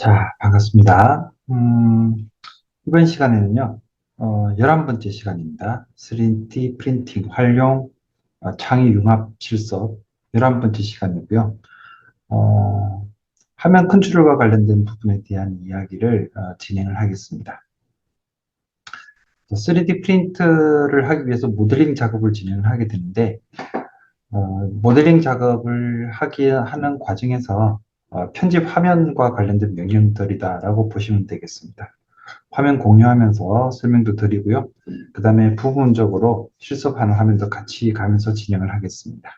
자, 반갑습니다. 이번 시간에는요, 11번째 시간입니다. 3D 프린팅 활용 창의 융합 실습 11번째 시간이고요. 어, 화면 컨트롤과 관련된 부분에 대한 이야기를 진행을 하겠습니다. 3D 프린트를 하기 위해서 모델링 작업을 진행을 하게 되는데, 모델링 작업을 하는 과정에서 편집 화면과 관련된 명령들이다라고 보시면 되겠습니다. 화면 공유하면서 설명도 드리고요. 그 다음에 부분적으로 실습하는 화면도 같이 가면서 진행을 하겠습니다.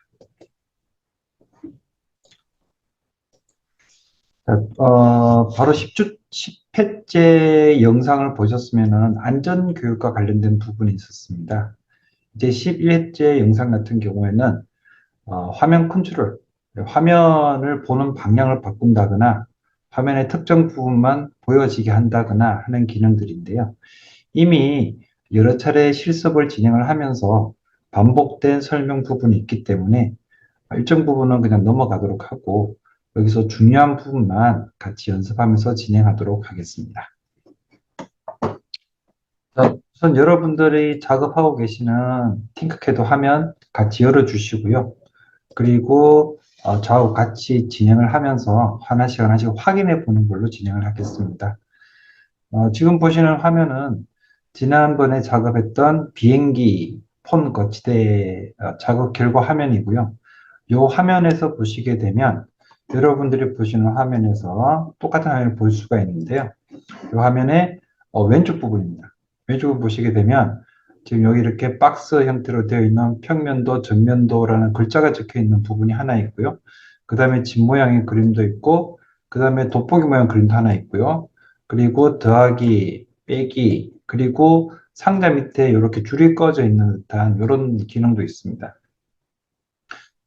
자, 바로 10회째 영상을 보셨으면 안전교육과 관련된 부분이 있었습니다. 이제 11회째 영상 같은 경우에는 화면 컨트롤, 화면을 보는 방향을 바꾼다거나 화면의 특정 부분만 보여지게 한다거나 하는 기능들인데요. 이미 여러 차례 실습을 진행을 하면서 반복된 설명 부분이 있기 때문에 일정 부분은 그냥 넘어가도록 하고 여기서 중요한 부분만 같이 연습하면서 진행하도록 하겠습니다. 자, 우선 여러분들이 작업하고 계시는 팅크캐드 화면 같이 열어주시고요. 그리고 저하고 같이 진행을 하면서 하나씩 하나씩 확인해 보는 걸로 진행을 하겠습니다. 지금 보시는 화면은 지난번에 작업했던 비행기 폰 거치대 작업 결과 화면이고요. 이 화면에서 보시게 되면 여러분들이 보시는 화면에서 똑같은 화면을 볼 수가 있는데요. 이 화면의 왼쪽 부분입니다. 왼쪽을 보시게 되면 지금 여기 이렇게 박스 형태로 되어 있는 평면도, 전면도라는 글자가 적혀 있는 부분이 하나 있고요. 그 다음에 집 모양의 그림도 있고, 그 다음에 돋보기 모양 그림도 하나 있고요. 그리고 더하기, 빼기, 그리고 상자 밑에 이렇게 줄이 꺼져 있는 듯한 이런 기능도 있습니다.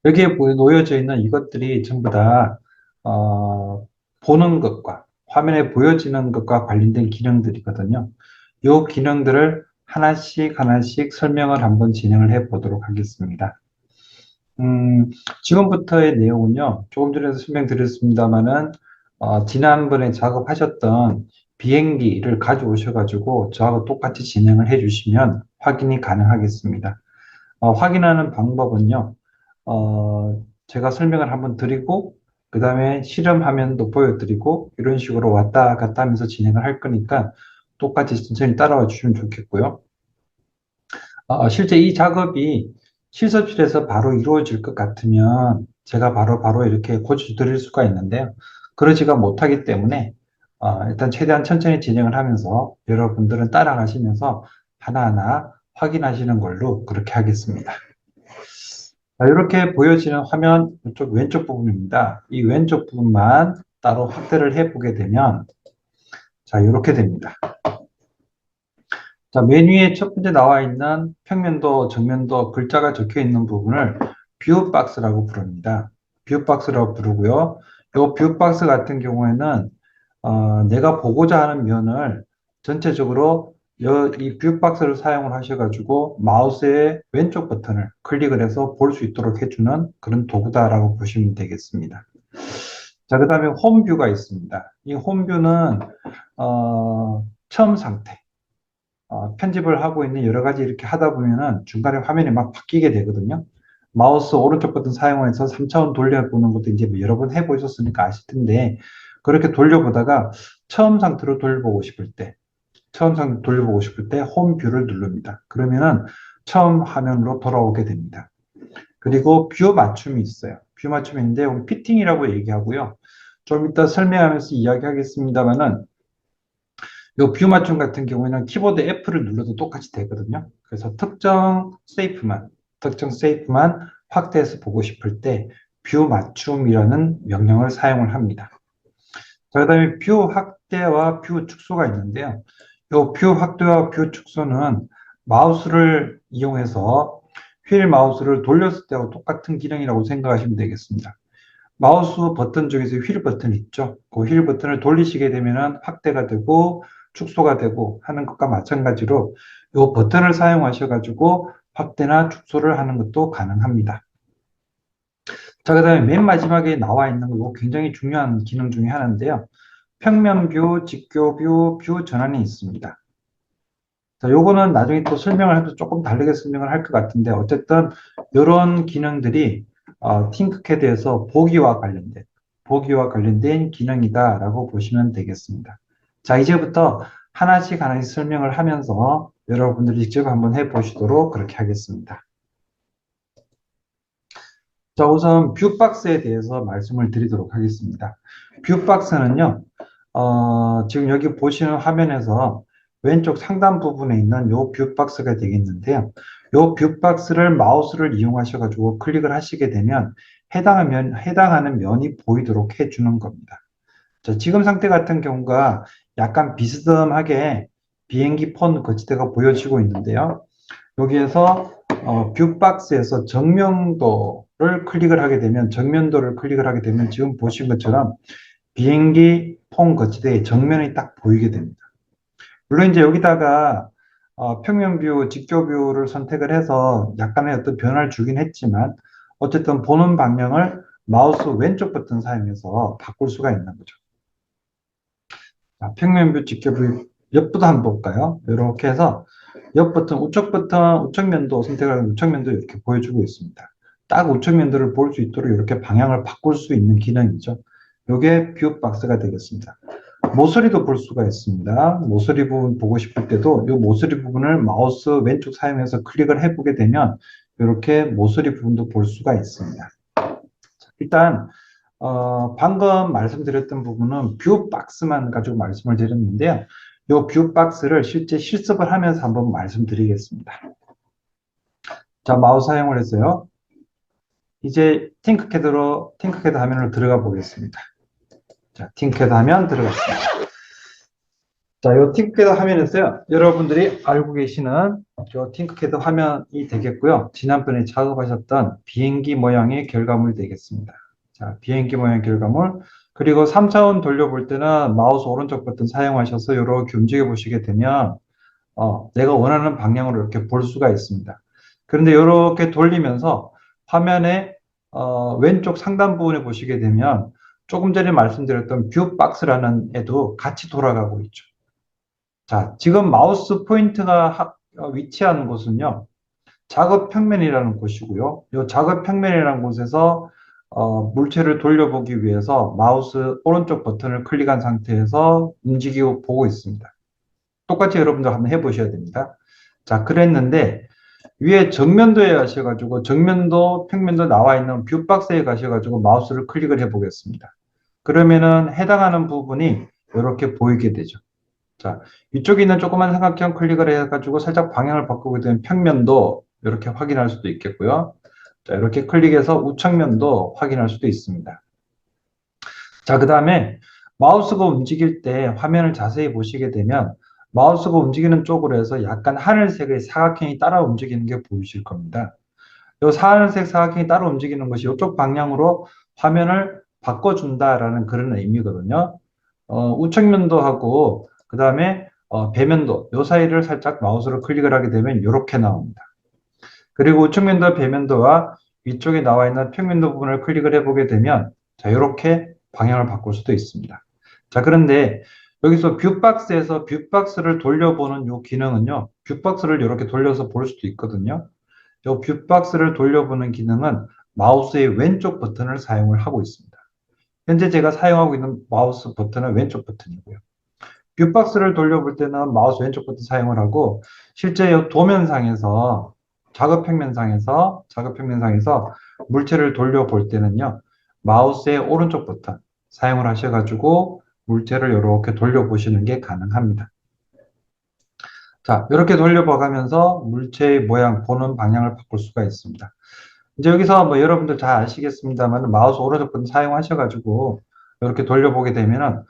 여기에 놓여져 있는 이것들이 전부 다 보는 것과 화면에 보여지는 것과 관련된 기능들이거든요. 이 기능들을 하나씩 하나씩 설명을 한번 진행을 해 보도록 하겠습니다. 지금부터의 내용은요, 조금 전에도 설명드렸습니다만은, 지난번에 작업하셨던 비행기를 가져오셔가지고 저하고 똑같이 진행을 해주시면 확인이 가능하겠습니다. 확인하는 방법은요, 제가 설명을 한번 드리고, 그 다음에 실험 화면도 보여드리고, 이런 식으로 왔다 갔다 하면서 진행을 할 거니까 똑같이 천천히 따라와 주시면 좋겠고요. 실제 이 작업이 실습실에서 바로 이루어질 것 같으면 제가 바로 이렇게 고쳐드릴 수가 있는데요. 그러지가 못하기 때문에 일단 최대한 천천히 진행을 하면서 여러분들은 따라가시면서 하나하나 확인하시는 걸로 그렇게 하겠습니다. 자, 이렇게 보여지는 화면 이쪽 왼쪽 부분입니다. 이 왼쪽 부분만 따로 확대를 해보게 되면 자, 이렇게 됩니다. 자, 메뉴에 첫 번째 나와 있는 평면도, 정면도 글자가 적혀 있는 부분을 뷰 박스라고 부릅니다. 뷰 박스라고 부르고요. 이 뷰 박스 같은 경우에는 내가 보고자 하는 면을 전체적으로 이 뷰 박스를 사용을 하셔가지고 마우스의 왼쪽 버튼을 클릭을 해서 볼 수 있도록 해주는 그런 도구다라고 보시면 되겠습니다. 자, 그 다음에 홈뷰가 있습니다. 이 홈뷰는 처음 상태. 편집을 하고 있는 여러 가지 이렇게 하다 보면은 중간에 화면이 막 바뀌게 되거든요. 마우스 오른쪽 버튼 사용해서 3차원 돌려보는 것도 이제 뭐 여러 번 해보셨으니까 아실 텐데, 그렇게 돌려보다가 처음 상태로 돌려보고 싶을 때, 처음 상태 돌려보고 싶을 때 홈뷰를 누릅니다. 그러면은 처음 화면으로 돌아오게 됩니다. 그리고 뷰 맞춤이 있어요. 뷰 맞춤인데, 여기 피팅이라고 얘기하고요. 좀 이따 설명하면서 이야기하겠습니다만은, 요 뷰 맞춤 같은 경우에는 키보드 F를 눌러도 똑같이 되거든요. 그래서 특정 세이프만 확대해서 보고 싶을 때 뷰 맞춤이라는 명령을 사용을 합니다. 자, 그다음에 뷰 확대와 뷰 축소가 있는데요. 요 뷰 확대와 뷰 축소는 마우스를 이용해서 휠 마우스를 돌렸을 때하고 똑같은 기능이라고 생각하시면 되겠습니다. 마우스 버튼 중에서 휠 버튼 있죠. 그 휠 버튼을 돌리시게 되면 확대가 되고 축소가 되고 하는 것과 마찬가지로 이 버튼을 사용하셔가지고 확대나 축소를 하는 것도 가능합니다. 자, 그 다음에 맨 마지막에 나와 있는 거 굉장히 중요한 기능 중에 하나인데요. 평면뷰, 직교뷰, 뷰 전환이 있습니다. 자, 요거는 나중에 또 설명을 해도 조금 다르게 설명을 할 것 같은데, 어쨌든 이런 기능들이 팅크캐드에서 보기와 관련된 기능이다라고 보시면 되겠습니다. 자, 이제부터 하나씩 설명을 하면서 여러분들이 직접 한번 해보시도록 그렇게 하겠습니다. 자, 우선 뷰박스에 대해서 말씀을 드리도록 하겠습니다. 뷰박스는요, 지금 여기 보시는 화면에서 왼쪽 상단 부분에 있는 요 뷰박스가 되겠는데요. 요 뷰박스를 마우스를 이용하셔가지고 클릭을 하시게 되면 해당하는 면이 보이도록 해주는 겁니다. 자, 지금 상태 같은 경우가 약간 비스듬하게 비행기 폰 거치대가 보여지고 있는데요. 여기에서 뷰박스에서 정면도를 클릭을 하게 되면 지금 보신 것처럼 비행기 폰 거치대의 정면이 딱 보이게 됩니다. 물론 이제 여기다가 평면뷰, 직교뷰를 선택을 해서 약간의 어떤 변화를 주긴 했지만 어쨌든 보는 방향을 마우스 왼쪽 버튼 사용해서 바꿀 수가 있는 거죠. 자, 평면뷰, 직교뷰 옆부터 한번 볼까요? 이렇게 해서 옆 버튼, 우측면도 선택하면 우측면도 이렇게 보여주고 있습니다. 딱 우측면도를 볼 수 있도록 이렇게 방향을 바꿀 수 있는 기능이죠. 이게 뷰 박스가 되겠습니다. 모서리도 볼 수가 있습니다. 모서리 부분 보고 싶을 때도 이 모서리 부분을 마우스 왼쪽 사용해서 클릭을 해보게 되면 이렇게 모서리 부분도 볼 수가 있습니다. 일단 방금 말씀드렸던 부분은 뷰 박스만 가지고 말씀을 드렸는데요. 이 뷰 박스를 실제 실습을 하면서 한번 말씀드리겠습니다. 자, 마우스 사용을 했어요. 이제 팅크캐드 화면으로 들어가 보겠습니다. 자, 팅크캐드 화면 들어갔습니다. 자, 이 팅크캐드 화면에서요, 여러분들이 알고 계시는 이 팅크캐드 화면이 되겠고요. 지난번에 작업하셨던 비행기 모양의 결과물이 되겠습니다. 자, 비행기 모양 결과물. 그리고 3차원 돌려볼 때는 마우스 오른쪽 버튼 사용하셔서 이렇게 움직여 보시게 되면 내가 원하는 방향으로 이렇게 볼 수가 있습니다. 그런데 이렇게 돌리면서 화면의 왼쪽 상단 부분에 보시게 되면 조금 전에 말씀드렸던 뷰 박스라는 애도 같이 돌아가고 있죠. 자, 지금 마우스 포인트가 위치하는 곳은요, 작업 평면이라는 곳이고요. 이 작업 평면이라는 곳에서 물체를 돌려보기 위해서 마우스 오른쪽 버튼을 클릭한 상태에서 움직이고 보고 있습니다. 똑같이 여러분들 한번 해보셔야 됩니다. 자, 그랬는데 위에 정면도에 가셔가지고 정면도, 평면도 나와 있는 뷰 박스에 가셔가지고 마우스를 클릭을 해보겠습니다. 그러면은 해당하는 부분이 이렇게 보이게 되죠. 자, 이쪽에 있는 조그만 삼각형 클릭을 해가지고 살짝 방향을 바꾸게 되면 평면도 이렇게 확인할 수도 있겠고요. 자, 이렇게 클릭해서 우측면도 확인할 수도 있습니다. 자, 그 다음에 마우스가 움직일 때 화면을 자세히 보시게 되면 마우스가 움직이는 쪽으로 해서 약간 하늘색의 사각형이 따라 움직이는 게 보이실 겁니다. 이 하늘색 사각형이 따라 움직이는 것이 이쪽 방향으로 화면을 바꿔준다라는 그런 의미거든요. 우측면도 하고 그 다음에 배면도 요 사이를 살짝 마우스로 클릭을 하게 되면 이렇게 나옵니다. 그리고 우측면도 배면도와 위쪽에 나와 있는 평면도 부분을 클릭을 해보게 되면 자, 이렇게 방향을 바꿀 수도 있습니다. 자, 그런데 여기서 뷰박스에서 뷰박스를 돌려보는 이 기능은요, 뷰박스를 이렇게 돌려서 볼 수도 있거든요. 이 뷰박스를 돌려보는 기능은 마우스의 왼쪽 버튼을 사용을 하고 있습니다. 현재 제가 사용하고 있는 마우스 버튼은 왼쪽 버튼이고요. 뷰박스를 돌려볼 때는 마우스 왼쪽 버튼 사용을 하고 실제 이 도면상에서 작업 평면상에서 물체를 돌려볼 때는요. 마우스의 오른쪽 버튼 사용을 하셔가지고 물체를 이렇게 돌려보시는 게 가능합니다. 자, 이렇게 돌려봐가면서 물체의 모양, 보는 방향을 바꿀 수가 있습니다. 이제 여기서 뭐 여러분들 잘 아시겠습니다만 마우스 오른쪽 버튼 사용하셔가지고 이렇게 돌려보게 되면은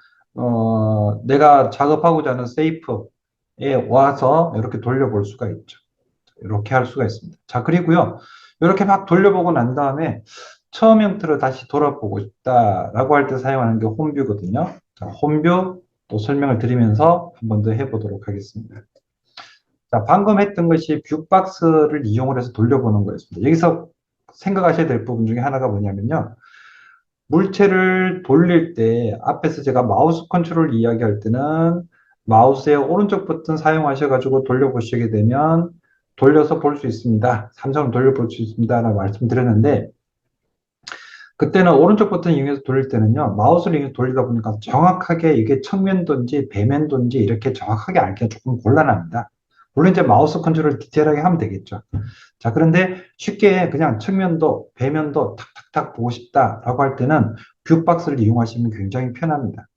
내가 작업하고자 하는 세이프에 와서 이렇게 돌려볼 수가 있죠. 이렇게 할 수가 있습니다. 자, 그리고요. 이렇게 막 돌려보고 난 다음에 처음 형태로 다시 돌아보고 싶다라고 할 때 사용하는 게 홈뷰거든요. 자, 홈뷰 또 설명을 드리면서 한 번 더 해보도록 하겠습니다. 자, 방금 했던 것이 뷰박스를 이용을 해서 돌려보는 거였습니다. 여기서 생각하셔야 될 부분 중에 하나가 뭐냐면요. 물체를 돌릴 때 앞에서 제가 마우스 컨트롤 이야기할 때는 마우스의 오른쪽 버튼 사용하셔가지고 돌려보시게 되면 돌려서 볼 수 있습니다. 삼성을 돌려볼 수 있습니다. 라고 말씀드렸는데 그때는 오른쪽 버튼 이용해서 돌릴 때는요, 마우스를 이용해서 돌리다 보니까 정확하게 이게 측면도인지 배면도인지 이렇게 정확하게 알기가 조금 곤란합니다. 물론 이제 마우스 컨트롤을 디테일하게 하면 되겠죠. 자, 그런데 쉽게 그냥 측면도, 배면도 탁탁탁 보고 싶다라고 할 때는 뷰박스를 이용하시면 굉장히 편합니다.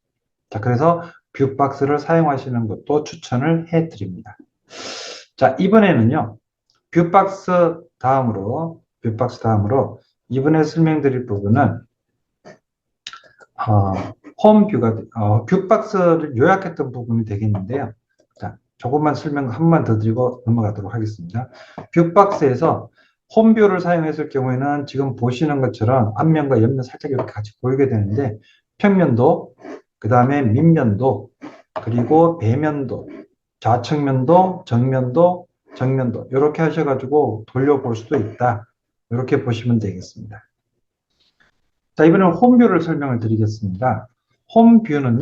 자, 그래서 뷰박스를 사용하시는 것도 추천을 해드립니다. 자, 이번에는요, 뷰박스 다음으로 이번에 설명드릴 부분은 홈뷰가 뷰박스를 요약했던 부분이 되겠는데요. 자, 조금만 설명 한 번만 더 드리고 넘어가도록 하겠습니다. 뷰박스에서 홈뷰를 사용했을 경우에는 지금 보시는 것처럼 앞면과 옆면 살짝 이렇게 같이 보이게 되는데 평면도, 그 다음에 밑면도, 그리고 배면도, 좌측면도, 정면도 이렇게 하셔가지고 돌려볼 수도 있다. 이렇게 보시면 되겠습니다. 자, 이번에는 홈뷰를 설명을 드리겠습니다. 홈뷰는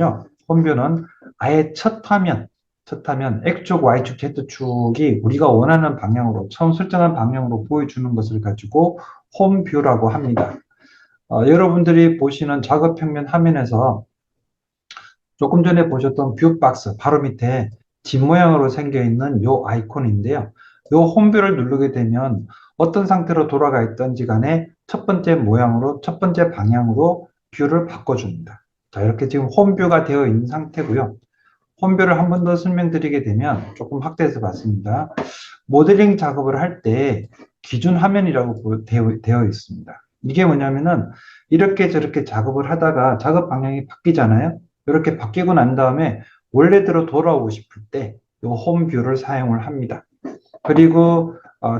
아예 첫 화면, X축, Y축, Z축이 우리가 원하는 방향으로, 처음 설정한 방향으로 보여주는 것을 가지고 홈뷰라고 합니다. 여러분들이 보시는 작업 평면 화면에서 조금 전에 보셨던 뷰박스 바로 밑에 집 모양으로 생겨 있는 요 아이콘인데요. 요 홈뷰를 누르게 되면 어떤 상태로 돌아가 있던지 간에 첫 번째 모양으로, 첫 번째 방향으로 뷰를 바꿔줍니다. 자, 이렇게 지금 홈뷰가 되어 있는 상태고요. 홈뷰를 한 번 더 설명드리게 되면 조금 확대해서 봤습니다. 모델링 작업을 할 때 기준 화면이라고 되어 있습니다. 이게 뭐냐면은 이렇게 저렇게 작업을 하다가 작업 방향이 바뀌잖아요. 이렇게 바뀌고 난 다음에 원래대로 돌아오고 싶을 때 이 홈뷰를 사용을 합니다. 그리고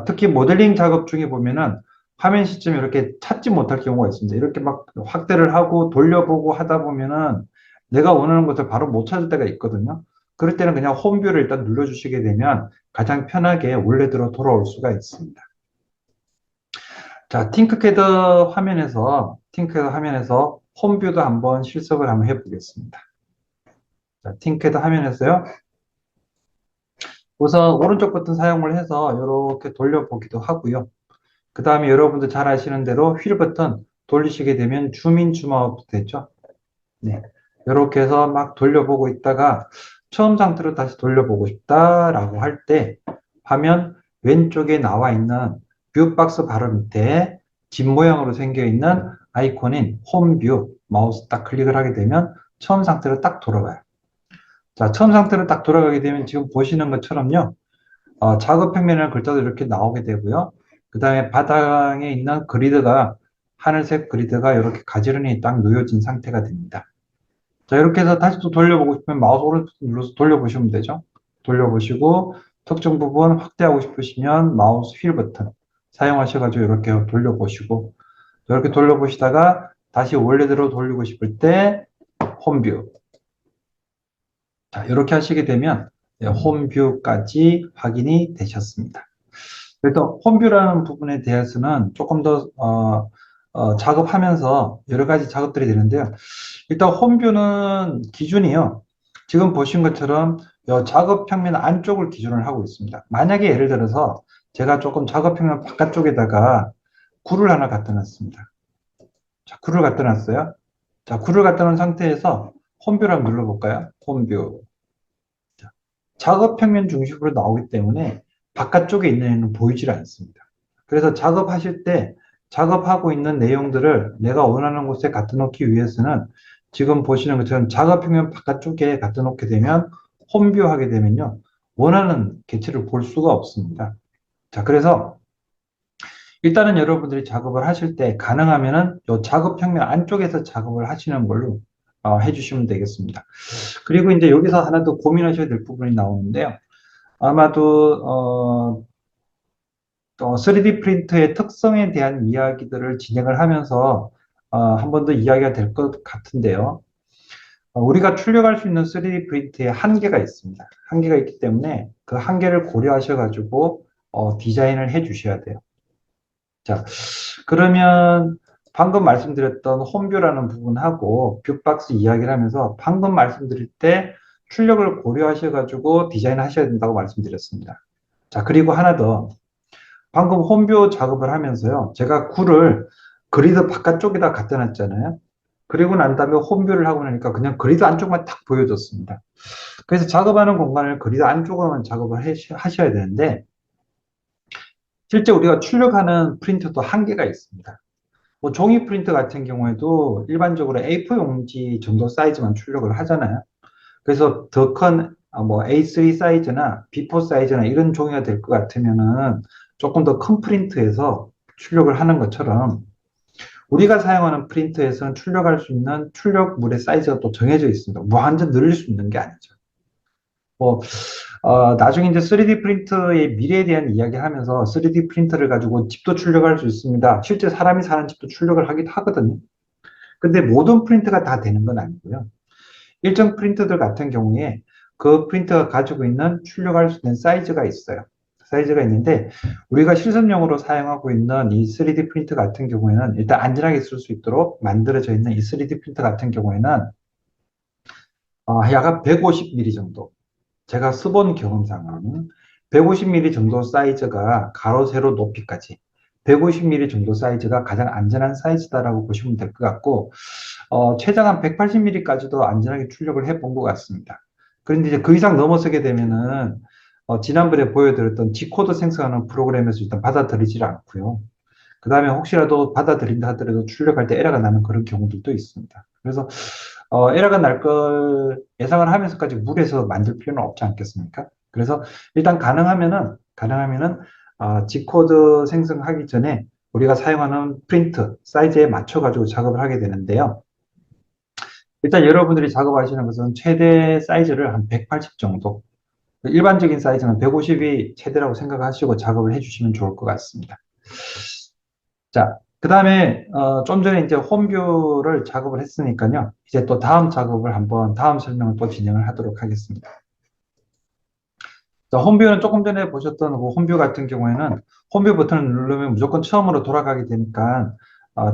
특히 모델링 작업 중에 보면은 화면 시점이 이렇게 찾지 못할 경우가 있습니다. 이렇게 막 확대를 하고 돌려보고 하다 보면은 내가 원하는 것을 바로 못 찾을 때가 있거든요. 그럴 때는 그냥 홈뷰를 일단 눌러주시게 되면 가장 편하게 원래대로 돌아올 수가 있습니다. 자, 팅크캐드 화면에서 홈뷰도 한번 실습을 한번 해보겠습니다. 자, 팅크캐드 화면에서요. 우선 오른쪽 버튼 사용을 해서 이렇게 돌려보기도 하고요. 그 다음에 여러분들 잘 아시는 대로 휠 버튼 돌리시게 되면 줌인 줌아웃 되죠. 네. 이렇게 해서 막 돌려보고 있다가 처음 상태로 다시 돌려보고 싶다라고 할 때 화면 왼쪽에 나와 있는 뷰박스 바로 밑에 집 모양으로 생겨 있는 아이콘인 홈뷰 마우스 딱 클릭을 하게 되면 처음 상태로 딱 돌아가요. 자, 처음 상태로 딱 돌아가게 되면 지금 보시는 것처럼요. 작업 평면이라는 글자도 이렇게 나오게 되고요. 그 다음에 바닥에 있는 그리드가 하늘색 그리드가 이렇게 가지런히 딱 놓여진 상태가 됩니다. 자, 이렇게 해서 다시 또 돌려보고 싶으면 마우스 오른쪽 눌러서 돌려보시면 되죠. 돌려보시고 특정 부분 확대하고 싶으시면 마우스 휠 버튼 사용하셔가지고 이렇게 돌려보시고 이렇게 돌려보시다가 다시 원래대로 돌리고 싶을 때 홈뷰. 자, 이렇게 하시게 되면 홈뷰까지 확인이 되셨습니다. 그래서 홈뷰라는 부분에 대해서는 조금 더 작업하면서 여러 가지 작업들이 되는데요. 일단 홈뷰는 기준이요. 지금 보신 것처럼 작업 평면 안쪽을 기준을 하고 있습니다. 만약에 예를 들어서 제가 조금 작업 평면 바깥쪽에다가 굴을 하나 갖다 놨습니다. 자, 굴을 갖다 놨어요. 자, 굴을 갖다 놓은 상태에서 홈뷰를 한번 눌러볼까요? 홈뷰. 자, 작업 평면 중심으로 나오기 때문에 바깥쪽에 있는 애는 보이질 않습니다. 그래서 작업하실 때 작업하고 있는 내용들을 내가 원하는 곳에 갖다 놓기 위해서는 지금 보시는 것처럼 작업 평면 바깥쪽에 갖다 놓게 되면 홈뷰 하게 되면요. 원하는 개체를 볼 수가 없습니다. 자, 그래서 일단은 여러분들이 작업을 하실 때 가능하면은 이 작업 평면 안쪽에서 작업을 하시는 걸로 해주시면 되겠습니다. 그리고 이제 여기서 하나 더 고민하셔야 될 부분이 나오는데요. 아마도 3D 프린터의 특성에 대한 이야기들을 진행을 하면서 한 번 더 이야기가 될 것 같은데요. 우리가 출력할 수 있는 3D 프린터에 한계가 있습니다. 한계가 있기 때문에 그 한계를 고려하셔가지고 디자인을 해 주셔야 돼요. 자, 그러면 방금 말씀드렸던 홈뷰라는 부분하고 뷰박스 이야기를 하면서 방금 말씀드릴 때 출력을 고려하셔가지고 디자인을 하셔야 된다고 말씀드렸습니다. 자, 그리고 하나 더. 방금 홈뷰 작업을 하면서요. 제가 굴을 그리드 바깥쪽에다 갖다 놨잖아요. 그리고 난 다음에 홈뷰를 하고 나니까 그냥 그리드 안쪽만 딱 보여줬습니다. 그래서 작업하는 공간을 그리드 안쪽으로만 작업을 하셔야 되는데 실제 우리가 출력하는 프린터도 한계가 있습니다. 뭐 종이 프린터 같은 경우에도 일반적으로 A4 용지 정도 사이즈만 출력을 하잖아요. 그래서 더 큰 뭐 A3 사이즈나 B4 사이즈나 이런 종이가 될 것 같으면은 조금 더 큰 프린터에서 출력을 하는 것처럼 우리가 사용하는 프린터에서는 출력할 수 있는 출력물의 사이즈가 또 정해져 있습니다. 무한정 늘릴 수 있는 게 아니죠. 뭐 나중에 이제 3D 프린터의 미래에 대한 이야기를 하면서 3D 프린터를 가지고 집도 출력할 수 있습니다. 실제 사람이 사는 집도 출력을 하기도 하거든요. 근데 모든 프린터가 다 되는 건 아니고요. 일정 프린터들 같은 경우에 그 프린터가 가지고 있는 출력할 수 있는 사이즈가 있어요. 사이즈가 있는데 우리가 실습용으로 사용하고 있는 이 3D 프린터 같은 경우에는 일단 안전하게 쓸 수 있도록 만들어져 있는 이 3D 프린터 같은 경우에는 약 150mm 정도 제가 써본 경험상은 150mm 정도 사이즈가 가로 세로 높이까지 150mm 정도 사이즈가 가장 안전한 사이즈다라고 보시면 될 것 같고 최장 한 180mm까지도 안전하게 출력을 해본 것 같습니다. 그런데 이제 그 이상 넘어서게 되면은 지난번에 보여드렸던 G코드 생성하는 프로그램에서 일단 받아들이질 않고요. 그 다음에 혹시라도 받아들인다 하더라도 출력할 때 에러가 나는 그런 경우들도 있습니다. 그래서 에러가 날 걸 예상을 하면서까지 무리해서 만들 필요는 없지 않겠습니까? 그래서 일단 가능하면은 G코드 생성하기 전에 우리가 사용하는 프린트 사이즈에 맞춰 가지고 작업을 하게 되는데요. 일단 여러분들이 작업하시는 것은 최대 사이즈를 한 180 정도, 일반적인 사이즈는 150이 최대라고 생각하시고 작업을 해주시면 좋을 것 같습니다. 자, 그 다음에 좀 전에 이제 홈뷰를 작업을 했으니까요. 이제 또 다음 작업을 한번 다음 설명을 또 진행을 하도록 하겠습니다. 자, 홈뷰는 조금 전에 보셨던 그 홈뷰 같은 경우에는 홈뷰 버튼을 누르면 무조건 처음으로 돌아가게 되니까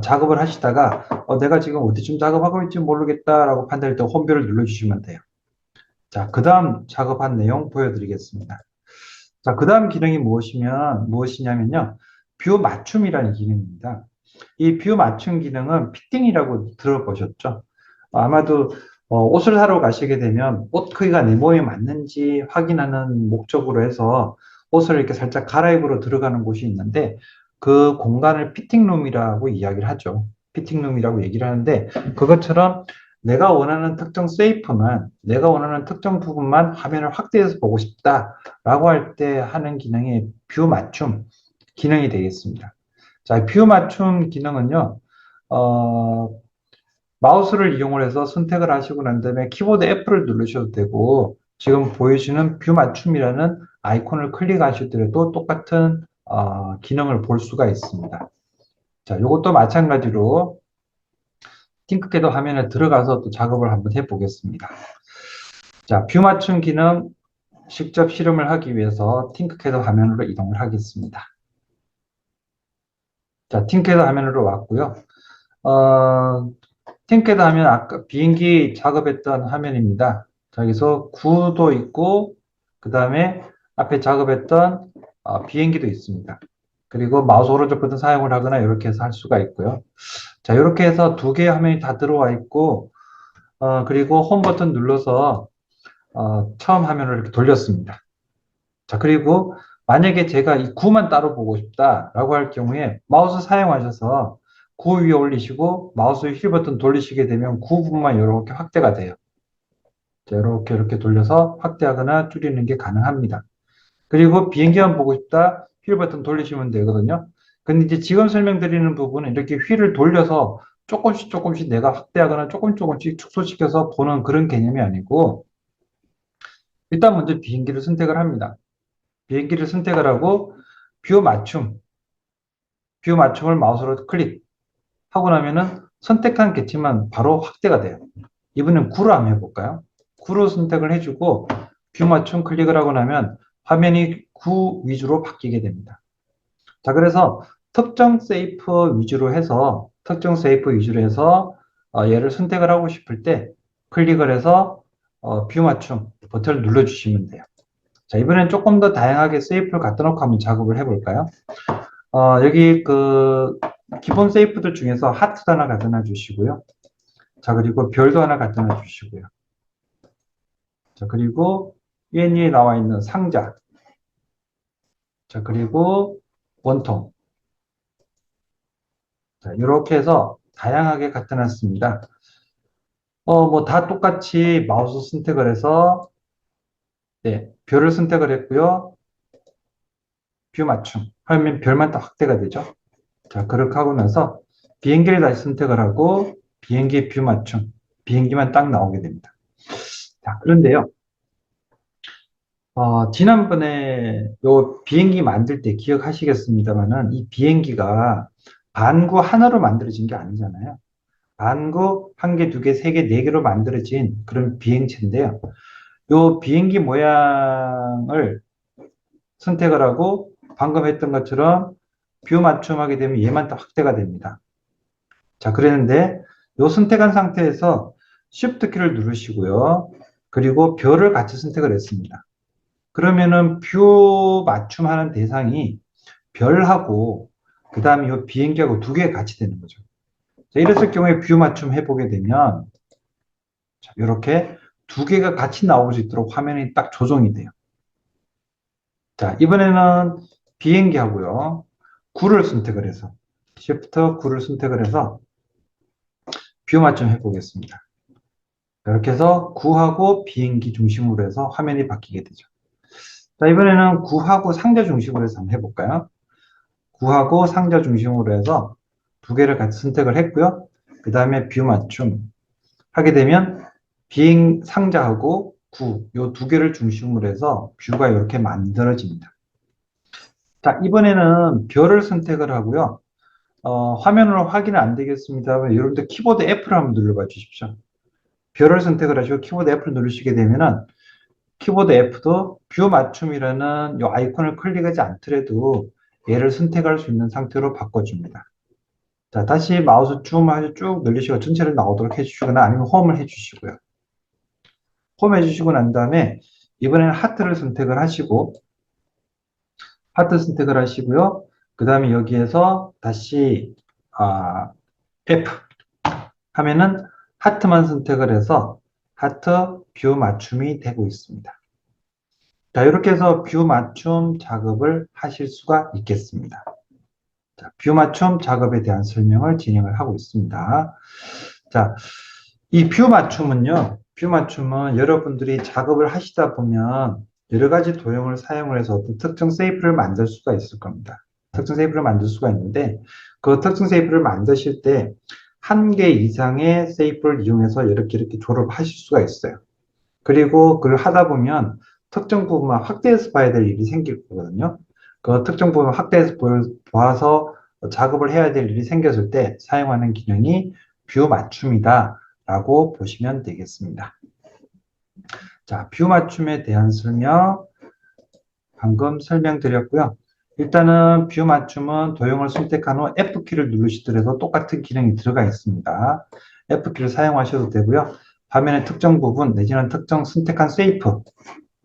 작업을 하시다가 내가 지금 어디쯤 작업하고 있지 모르겠다라고 판단할 때 홈뷰를 눌러주시면 돼요. 자, 그 다음 작업한 내용 보여드리겠습니다. 자, 그 다음 기능이 무엇이냐면요. 뷰 맞춤이라는 기능입니다. 이 뷰 맞춤 기능은 피팅이라고 들어보셨죠? 아마도 옷을 사러 가시게 되면 옷 크기가 내 몸에 맞는지 확인하는 목적으로 해서 옷을 이렇게 살짝 갈아입으러 들어가는 곳이 있는데 그 공간을 피팅룸이라고 이야기를 하죠. 피팅룸이라고 얘기를 하는데 그것처럼 내가 원하는 특정 쉐이프만, 내가 원하는 특정 부분만 화면을 확대해서 보고 싶다라고 할 때 하는 기능이 뷰 맞춤 기능이 되겠습니다. 자, 뷰 맞춤 기능은요, 어, 마우스를 이용을 해서 선택을 하시고 난 다음에 키보드 F를 누르셔도 되고, 지금 보여주는 뷰 맞춤이라는 아이콘을 클릭하시더라도 똑같은 기능을 볼 수가 있습니다. 자, 이것도 마찬가지로 팅크캐드 화면에 들어가서 또 작업을 한번 해보겠습니다. 자, 뷰 맞춤 기능 직접 실험을 하기 위해서 팅크캐드 화면으로 이동을 하겠습니다. 자, 팅크캐드 화면으로 왔고요. 팅캐드 하면 아까 비행기 작업했던 화면입니다. 자, 여기서 구도 있고, 그 다음에 앞에 작업했던 비행기도 있습니다. 그리고 마우스 오른쪽 버튼 사용을 하거나 이렇게 해서 할 수가 있고요. 자, 이렇게 해서 두 개의 화면이 다 들어와 있고, 그리고 홈 버튼 눌러서 처음 화면을 이렇게 돌렸습니다. 자, 그리고 만약에 제가 이 구만 따로 보고 싶다라고 할 경우에 마우스 사용하셔서 구 위에 올리시고 마우스 휠 버튼 돌리시게 되면 구 부분만 이렇게 확대가 돼요. 자, 이렇게 돌려서 확대하거나 줄이는 게 가능합니다. 그리고 비행기만 보고 싶다 휠 버튼 돌리시면 되거든요. 근데 이제 지금 설명드리는 부분은 이렇게 휠을 돌려서 조금씩 내가 확대하거나 조금씩 축소시켜서 보는 그런 개념이 아니고 일단 먼저 비행기를 선택을 합니다. 비행기를 선택을 하고 뷰 맞춤, 뷰 맞춤을 마우스로 클릭하고 나면은 선택한 개체만 바로 확대가 돼요. 이번엔 구로 한번 해볼까요? 구로 선택을 해주고 뷰 맞춤 클릭을 하고 나면 화면이 구 위주로 바뀌게 됩니다. 자, 그래서 특정 세이프 위주로 해서 특정 세이프 위주로 해서 얘를 선택을 하고 싶을 때 클릭을 해서 뷰 맞춤 버튼을 눌러주시면 돼요. 자, 이번엔 조금 더 다양하게 세이프를 갖다 놓고 한번 작업을 해볼까요? 여기 그 기본 세이프들 중에서 하트도 하나 갖다 놔 주시고요. 자, 그리고 별도 하나 갖다 놔 주시고요. 자, 그리고 위에 나와 있는 상자. 자, 그리고 원통. 자, 이렇게 해서 다양하게 갖다 놨습니다. 뭐 다 똑같이 마우스 선택을 해서 네, 별을 선택을 했고요. 뷰 맞춤 하면 별만 딱 확대가 되죠. 자, 그렇게 하고 나서 비행기를 다시 선택을 하고 비행기 뷰 맞춤, 비행기만 딱 나오게 됩니다. 자, 그런데요. 지난번에 요 비행기 만들 때 기억하시겠습니다만은 이 비행기가 반구 하나로 만들어진 게 아니잖아요. 반구 한 개, 두 개, 세 개, 네 개로 만들어진 그런 비행체인데요. 요 비행기 모양을 선택을 하고 방금 했던 것처럼 뷰 맞춤하게 되면 얘만 딱 확대가 됩니다. 자, 그랬는데 요 선택한 상태에서 Shift 키를 누르시고요. 그리고 별을 같이 선택을 했습니다. 그러면은 뷰 맞춤하는 대상이 별하고 그 다음에 이 비행기하고 두 개 같이 되는 거죠. 자, 이랬을 경우에 뷰 맞춤 해보게 되면 자, 이렇게 두 개가 같이 나올 수 있도록 화면이 딱 조정이 돼요. 자, 이번에는 비행기하고요. 구를 선택을 해서 Shift 구를 선택을 해서 뷰 맞춤 해보겠습니다. 이렇게 해서 구하고 비행기 중심으로 해서 화면이 바뀌게 되죠. 자, 이번에는 구하고 상자 중심으로 해서 한번 해볼까요? 구하고 상자 중심으로 해서 두 개를 같이 선택을 했고요. 그 다음에 뷰 맞춤 하게 되면 비행 상자하고 구, 요 두 개를 중심으로 해서 뷰가 이렇게 만들어집니다. 자, 이번에는 별을 선택을 하고요. 화면으로 확인은 안 되겠습니다만 여러분들 키보드 F를 한번 눌러봐 주십시오. 별을 선택을 하시고 키보드 F를 누르시게 되면은 키보드 F도 뷰 맞춤이라는 이 아이콘을 클릭하지 않더라도 얘를 선택할 수 있는 상태로 바꿔줍니다. 자, 다시 마우스 쭉 늘리시고 전체를 나오도록 해주시거나 아니면 홈을 해주시고요. 홈 해주시고 난 다음에 이번에는 하트를 선택을 하시고 하트 선택을 하시고요. 그 다음에 여기에서 다시 F 하면은 하트만 선택을 해서 하트 뷰 맞춤이 되고 있습니다. 자, 이렇게 해서 뷰 맞춤 작업을 하실 수가 있겠습니다. 자, 뷰 맞춤 작업에 대한 설명을 진행을 하고 있습니다. 자, 이 뷰 맞춤은요, 뷰 맞춤은 여러분들이 작업을 하시다 보면 여러 가지 도형을 사용을 해서 어떤 특정 세이프를 만들 수가 있을 겁니다. 특정 세이프를 만들 수가 있는데 그 특정 세이프를 만드실 때 한 개 이상의 세이프를 이용해서 이렇게 조립하실 수가 있어요. 그리고 그걸 하다 보면 특정 부분만 확대해서 봐야 될 일이 생길 거거든요. 그 특정 부분 확대해서 봐서 작업을 해야 될 일이 생겼을 때 사용하는 기능이 뷰 맞춤이다 라고 보시면 되겠습니다. 자, 뷰 맞춤에 대한 설명 방금 설명드렸고요. 일단은 뷰 맞춤은 도형을 선택한 후 F키를 누르시더라도 똑같은 기능이 들어가 있습니다. F키를 사용하셔도 되고요. 화면의 특정 부분 내지는 특정 선택한 세이프,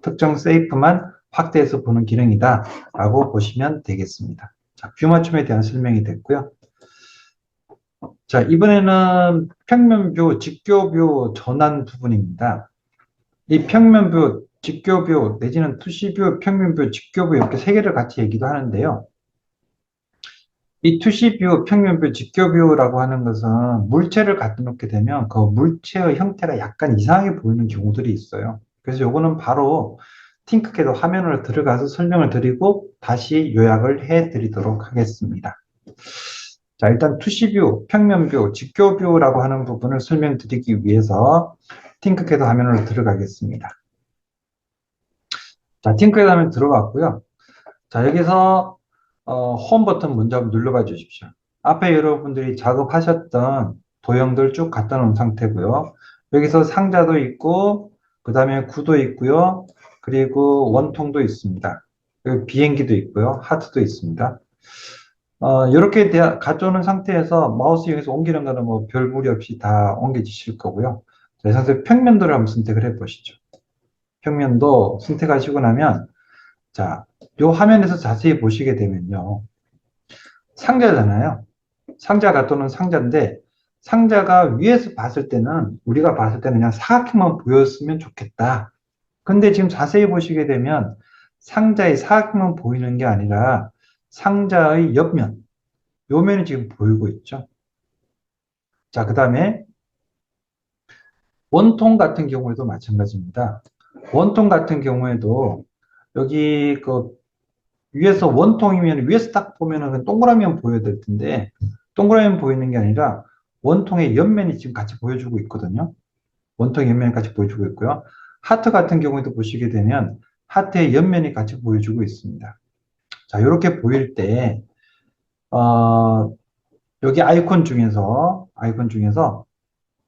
특정 세이프만 확대해서 보는 기능이다 라고 보시면 되겠습니다. 자, 뷰 맞춤에 대한 설명이 됐고요. 자, 이번에는 평면뷰, 직교뷰 전환 부분입니다. 이 평면뷰, 직교뷰, 내지는 투시뷰, 평면뷰, 직교뷰 이렇게 세 개를 같이 얘기도 하는데요. 이 투시뷰, 평면뷰, 직교뷰라고 하는 것은 물체를 갖다 놓게 되면 그 물체의 형태가 약간 이상하게 보이는 경우들이 있어요. 그래서 요거는 바로 팅크캐드 화면으로 들어가서 설명을 드리고 다시 요약을 해 드리도록 하겠습니다. 자, 일단 투시뷰, 평면뷰, 직교뷰라고 하는 부분을 설명드리기 위해서 팅크캐드 화면으로 들어가겠습니다. 자, 팅크캐드 화면 들어갔고요. 자, 여기서 홈 버튼 먼저 한번 눌러봐 주십시오. 앞에 여러분들이 작업하셨던 도형들 쭉 갖다 놓은 상태고요. 여기서 상자도 있고 그 다음에 구도 있고요. 그리고 원통도 있습니다. 그리고 비행기도 있고요. 하트도 있습니다. 이렇게 가져오는 상태에서 마우스 이용해서 옮기는 거는 뭐 별 무리 없이 다 옮겨지실 거고요. 자, 이 상태에서 평면도를 한번 선택을 해 보시죠. 평면도 선택하시고 나면, 자, 요 화면에서 자세히 보시게 되면요. 상자잖아요. 상자가 또는 상자인데, 상자가 위에서 봤을 때는, 우리가 봤을 때는 그냥 사각형만 보였으면 좋겠다. 근데 지금 자세히 보시게 되면, 상자의 사각형만 보이는 게 아니라, 상자의 옆면, 요 면이 지금 보이고 있죠. 자, 그 다음에 원통 같은 경우에도 마찬가지입니다. 원통 같은 경우에도 여기 그 위에서 원통이면 위에서 딱 보면은 동그라미만 보여야 될 텐데 동그라미만 보이는 게 아니라 원통의 옆면이 지금 같이 보여주고 있거든요. 원통의 옆면이 같이 보여주고 있고요. 하트 같은 경우에도 보시게 되면 하트의 옆면이 같이 보여주고 있습니다. 자, 이렇게 보일 때 여기 아이콘 중에서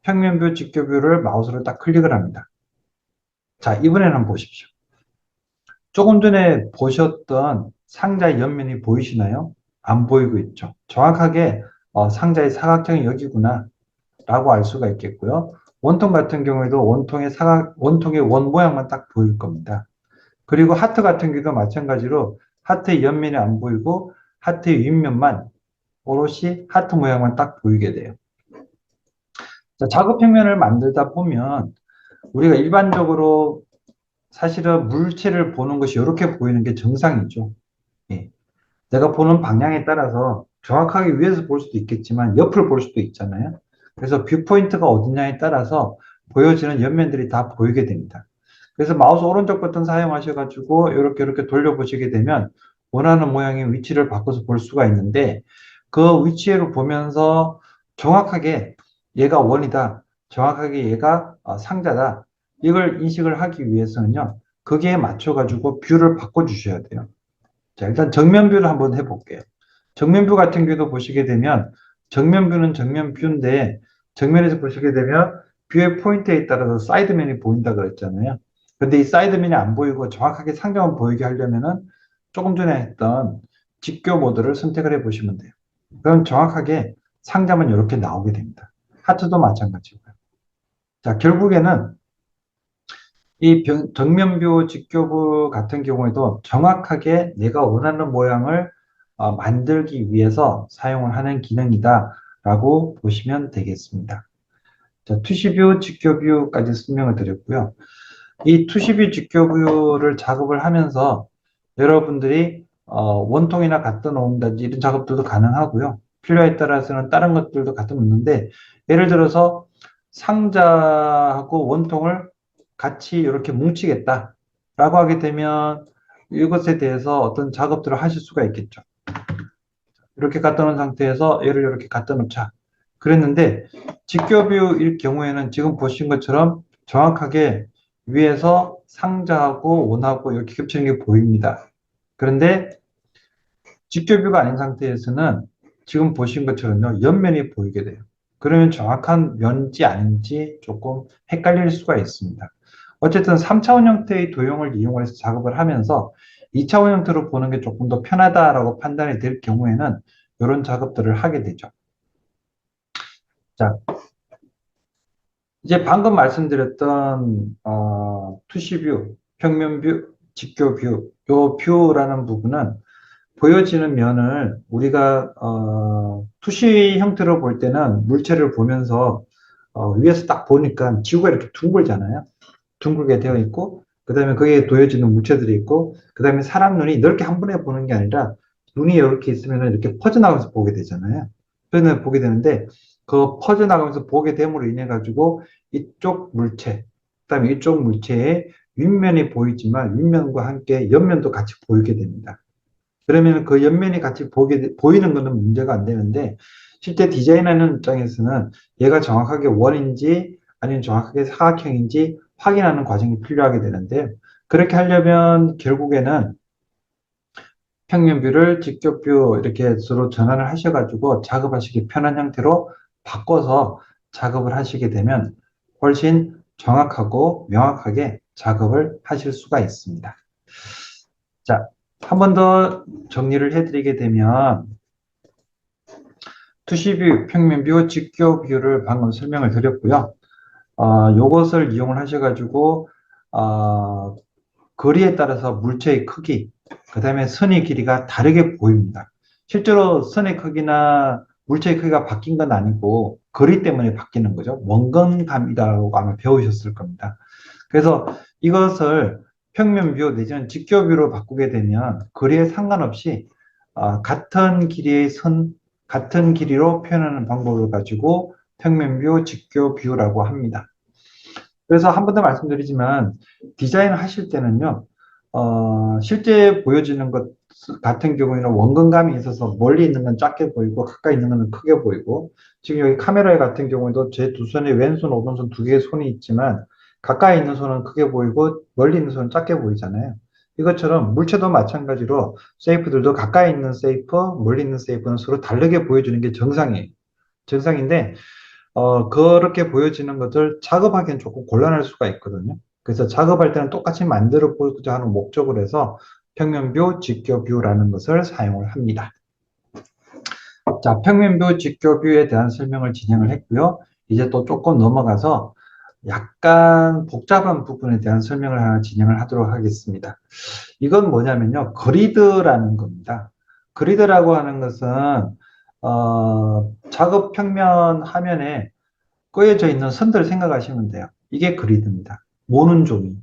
평면뷰, 직교뷰를 마우스로 딱 클릭을 합니다. 자, 이번에는 한번 보십시오. 조금 전에 보셨던 상자의 옆면이 보이시나요? 안 보이고 있죠. 정확하게 상자의 사각형이 여기구나 라고 알 수가 있겠고요. 원통 같은 경우에도 원통의 원 모양만 딱 보일 겁니다. 그리고 하트 같은 경우도 마찬가지로 하트의 옆면이 안 보이고 하트의 윗면만 오롯이 하트 모양만 딱 보이게 돼요. 자, 작업 평면을 만들다 보면 우리가 일반적으로 사실은 물체를 보는 것이 이렇게 보이는 게 정상이죠. 예. 내가 보는 방향에 따라서 정확하게 위에서 볼 수도 있겠지만 옆을 볼 수도 있잖아요. 그래서 뷰포인트가 어디냐에 따라서 보여지는 옆면들이 다 보이게 됩니다. 그래서 마우스 오른쪽 버튼 사용하셔가지고 이렇게 돌려보시게 되면 원하는 모양의 위치를 바꿔서 볼 수가 있는데 그 위치를 보면서 정확하게 얘가 원이다. 정확하게 얘가 상자다. 이걸 인식을 하기 위해서는요. 거기에 맞춰가지고 뷰를 바꿔주셔야 돼요. 자, 일단 정면뷰를 한번 해볼게요. 정면뷰 같은 경우도 보시게 되면 정면뷰는 정면뷰인데 정면에서 보시게 되면 뷰의 포인트에 따라서 사이드면이 보인다 그랬잖아요. 근데 이 사이드면이 안 보이고 정확하게 상자만 보이게 하려면은 조금 전에 했던 직교 모드를 선택을 해 보시면 돼요. 그럼 정확하게 상자만 이렇게 나오게 됩니다. 하트도 마찬가지고요. 자, 결국에는 이 정면뷰, 직교부 같은 경우에도 정확하게 내가 원하는 모양을 만들기 위해서 사용을 하는 기능이다라고 보시면 되겠습니다. 자, 투시뷰, 직교뷰까지 설명을 드렸고요. 이 투시뷰, 직교뷰를 작업을 하면서 여러분들이 원통이나 갖다 놓는다든지 이런 작업들도 가능하고요. 필요에 따라서는 다른 것들도 갖다 놓는데 예를 들어서 상자하고 원통을 같이 이렇게 뭉치겠다 라고 하게 되면 이것에 대해서 어떤 작업들을 하실 수가 있겠죠. 이렇게 갖다 놓은 상태에서 얘를 이렇게 갖다 놓자. 그랬는데 직교뷰일 경우에는 지금 보신 것처럼 정확하게 위에서 상자하고 원하고 이렇게 겹치는 게 보입니다. 그런데 직교뷰가 아닌 상태에서는 지금 보신 것처럼요, 옆면이 보이게 돼요. 그러면 정확한 면지 아닌지 조금 헷갈릴 수가 있습니다. 어쨌든 3차원 형태의 도형을 이용해서 작업을 하면서 2차원 형태로 보는 게 조금 더 편하다라고 판단이 될 경우에는 이런 작업들을 하게 되죠. 자, 이제 방금 말씀드렸던 투시뷰, 평면뷰, 직교뷰, 요 뷰라는 부분은 보여지는 면을 우리가 투시 형태로 볼 때는 물체를 보면서 위에서 딱 보니까 지구가 이렇게 둥글잖아요. 둥글게 되어 있고 그 다음에 거기에 도여지는 물체들이 있고 그 다음에 사람 눈이 넓게 한 번에 보는 게 아니라 눈이 이렇게 있으면 이렇게 퍼져나가면서 보게 되잖아요. 그래서 보게 되는데 그 퍼져나가면서 보게 됨으로 인해 가지고 이쪽 물체 그다음에 이쪽 물체의 윗면이 보이지만 윗면과 함께 옆면도 같이 보이게 됩니다. 그러면 그 옆면이 같이 보이는 것은 문제가 안 되는데 실제 디자인하는 입장에서는 얘가 정확하게 원인지 아니면 정확하게 사각형인지 확인하는 과정이 필요하게 되는데 그렇게 하려면 결국에는 평면뷰를 직교뷰 이렇게 서로 전환을 하셔가지고 작업하시기 편한 형태로 바꿔서 작업을 하시게 되면 훨씬 정확하고 명확하게 작업을 하실 수가 있습니다. 자, 한 번 더 정리를 해드리게 되면 투시뷰, 평면뷰, 직교뷰를 방금 설명을 드렸고요. 요것을 이용을 하셔가지고, 어, 거리에 따라서 물체의 크기, 그 다음에 선의 길이가 다르게 보입니다. 실제로 선의 크기나 물체의 크기가 바뀐 건 아니고, 거리 때문에 바뀌는 거죠. 원근감이라고 아마 배우셨을 겁니다. 그래서 이것을 평면뷰 내지는 직교뷰로 바꾸게 되면 거리에 상관없이 같은 길이의 선, 같은 길이로 표현하는 방법을 가지고 평면뷰, 직교뷰라고 합니다. 그래서 한 번 더 말씀드리지만 디자인을 하실 때는요, 실제 보여지는 것 같은 경우에는 원근감이 있어서 멀리 있는 건 작게 보이고 가까이 있는 건 크게 보이고 지금 여기 카메라에 같은 경우에도 제 두 손에 왼손, 오른손 두 개의 손이 있지만 가까이 있는 손은 크게 보이고 멀리 있는 손은 작게 보이잖아요. 이것처럼 물체도 마찬가지로 세이프들도 가까이 있는 세이프, 멀리 있는 세이프는 서로 다르게 보여주는 게 정상이에요. 정상인데 그렇게 보여지는 것을 작업하기엔 조금 곤란할 수가 있거든요. 그래서 작업할 때는 똑같이 만들어 보고자 하는 목적으로 해서 평면뷰, 직교뷰라는 것을 사용을 합니다. 자, 평면뷰, 직교뷰에 대한 설명을 진행을 했고요. 이제 또 조금 넘어가서 약간 복잡한 부분에 대한 설명을 하나 진행을 하도록 하겠습니다. 이건 뭐냐면요. 그리드라는 겁니다. 그리드라고 하는 것은 작업 평면 화면에 꺼여져 있는 선들 생각하시면 돼요. 이게 그리드입니다. 모는 종이,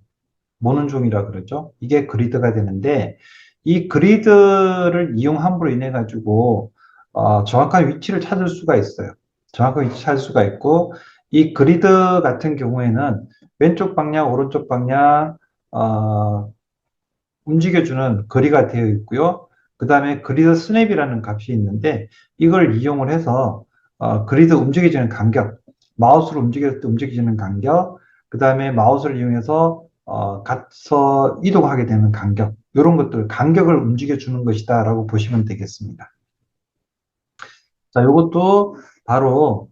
모는 종이라 그러죠. 이게 그리드가 되는데 이 그리드를 이용함으로 인해 가지고 정확한 위치를 찾을 수가 있어요. 정확한 위치 찾을 수가 있고 이 그리드 같은 경우에는 왼쪽 방향, 오른쪽 방향 움직여주는 거리가 되어 있고요. 그 다음에 그리드 스냅이라는 값이 있는데 이걸 이용을 해서 그리드 움직여지는 간격, 마우스를 움직였을 때 움직여지는 간격, 그 다음에 마우스를 이용해서 가서 이동하게 되는 간격, 이런 것들, 간격을 움직여주는 것이다 라고 보시면 되겠습니다. 자, 이것도 바로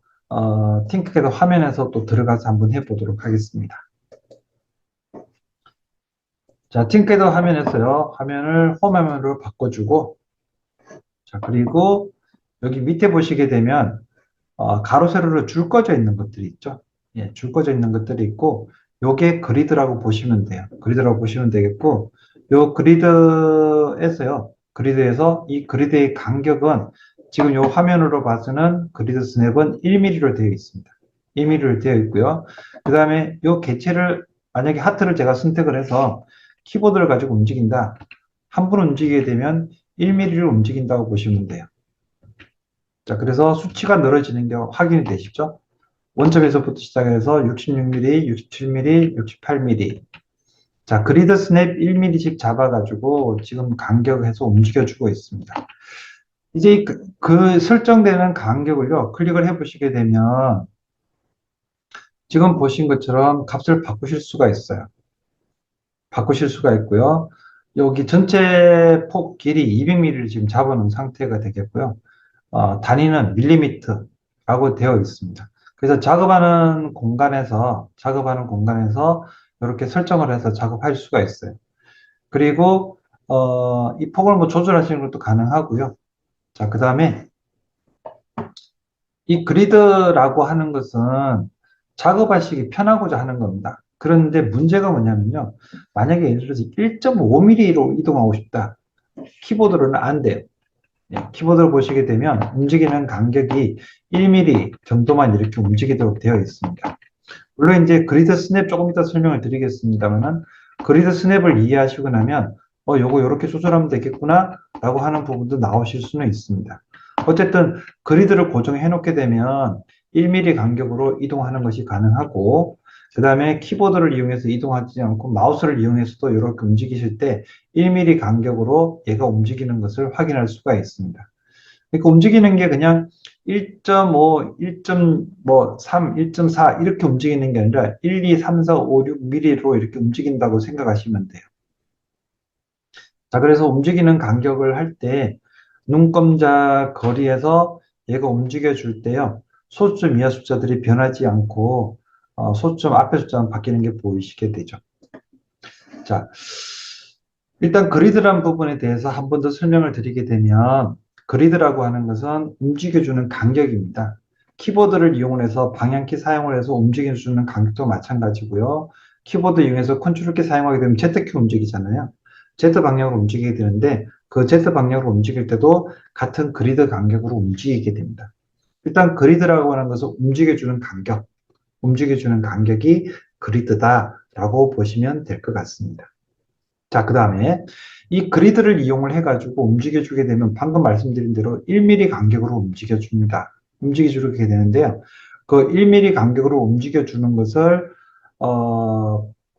팅크캐드 화면에서 또 들어가서 한번 해보도록 하겠습니다. 자, 팅크캐드 화면에서요, 화면을 홈화면으로 바꿔주고, 자, 그리고 여기 밑에 보시게 되면 가로 세로로 줄 꺼져 있는 것들이 있죠. 예, 줄 꺼져 있는 것들이 있고 요게 그리드라고 보시면 돼요. 그리드라고 보시면 되겠고 요 그리드에서요. 그리드에서 이 그리드의 간격은 지금 요 화면으로 봐서는 그리드 스냅은 1mm로 되어 있습니다. 1mm로 되어 있고요. 그 다음에 요 개체를 만약에 하트를 제가 선택을 해서 키보드를 가지고 움직인다. 한 번 움직이게 되면 1mm를 움직인다고 보시면 돼요. 자, 그래서 수치가 늘어지는 게 확인이 되시죠? 원점에서부터 시작해서 66mm, 67mm, 68mm. 자, 그리드 스냅 1mm씩 잡아가지고 지금 간격해서 움직여주고 있습니다. 이제 그 설정되는 간격을요, 클릭을 해보시게 되면 지금 보신 것처럼 값을 바꾸실 수가 있어요. 바꾸실 수가 있고요. 여기 전체 폭 길이 200mm를 지금 잡아놓은 상태가 되겠고요. 단위는 밀리미터라고 되어 있습니다. 그래서 작업하는 공간에서 이렇게 설정을 해서 작업할 수가 있어요. 그리고 이 폭을 뭐 조절하시는 것도 가능하고요. 자, 그 다음에 이 그리드라고 하는 것은 작업하시기 편하고자 하는 겁니다. 그런데 문제가 뭐냐면요. 만약에 예를 들어서 1.5mm로 이동하고 싶다. 키보드로는 안 돼요. 예, 키보드를 보시게 되면 움직이는 간격이 1mm 정도만 이렇게 움직이도록 되어 있습니다. 물론 이제 그리드 스냅 조금 이따 설명을 드리겠습니다만은 그리드 스냅을 이해하시고 나면 요거 이렇게 조절하면 되겠구나 라고 하는 부분도 나오실 수는 있습니다. 어쨌든 그리드를 고정해 놓게 되면 1mm 간격으로 이동하는 것이 가능하고 그 다음에 키보드를 이용해서 이동하지 않고 마우스를 이용해서도 이렇게 움직이실 때 1mm 간격으로 얘가 움직이는 것을 확인할 수가 있습니다. 그러니까 움직이는 게 그냥 1.5, 1.3, 1.4 이렇게 움직이는 게 아니라 1, 2, 3, 4, 5, 6mm로 이렇게 움직인다고 생각하시면 돼요. 자, 그래서 움직이는 간격을 할 때 눈동자 거리에서 얘가 움직여 줄 때요. 소수점 이하 숫자들이 변하지 않고 소수점 앞에 숫자만 바뀌는 게 보이시게 되죠. 자, 일단 그리드란 부분에 대해서 한 번 더 설명을 드리게 되면 그리드라고 하는 것은 움직여주는 간격입니다. 키보드를 이용해서 방향키 사용을 해서 움직여주는 간격도 마찬가지고요. 키보드 이용해서 컨트롤키 사용하게 되면 Z키 움직이잖아요. Z 방향으로 움직이게 되는데 그 Z 방향으로 움직일 때도 같은 그리드 간격으로 움직이게 됩니다. 일단 그리드라고 하는 것은 움직여주는 간격이 그리드다라고 보시면 될 것 같습니다. 자, 그 다음에 이 그리드를 이용을 해가지고 움직여주게 되면 방금 말씀드린 대로 1mm 간격으로 움직여주게 되는데요. 그 1mm 간격으로 움직여주는 것을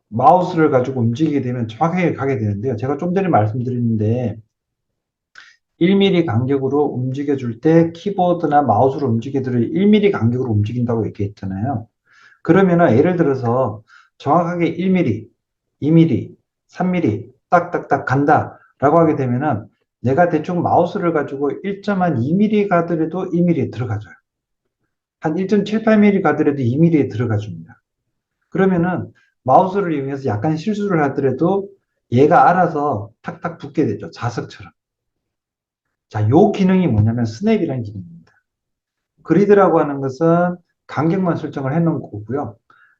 마우스를 가지고 움직이게 되면 정확하게 가게 되는데요. 제가 좀 전에 말씀드렸는데 1mm 간격으로 움직여줄 때 키보드나 마우스로 움직이들을 1mm 간격으로 움직인다고 얘기했잖아요. 그러면은 예를 들어서 정확하게 1mm, 2mm, 3mm 딱딱딱 간다라고 하게 되면은 내가 대충 마우스를 가지고 1.2mm 가더라도 2mm에 들어가줘요. 한 1.78mm 가더라도 2mm에 들어가줍니다. 그러면은 마우스를 이용해서 약간 실수를 하더라도 얘가 알아서 탁탁 붙게 되죠. 자석처럼. 자, 요 기능이 뭐냐면 스냅이라는 기능입니다. 그리드라고 하는 것은 간격만 설정을 해 놓은 거고요.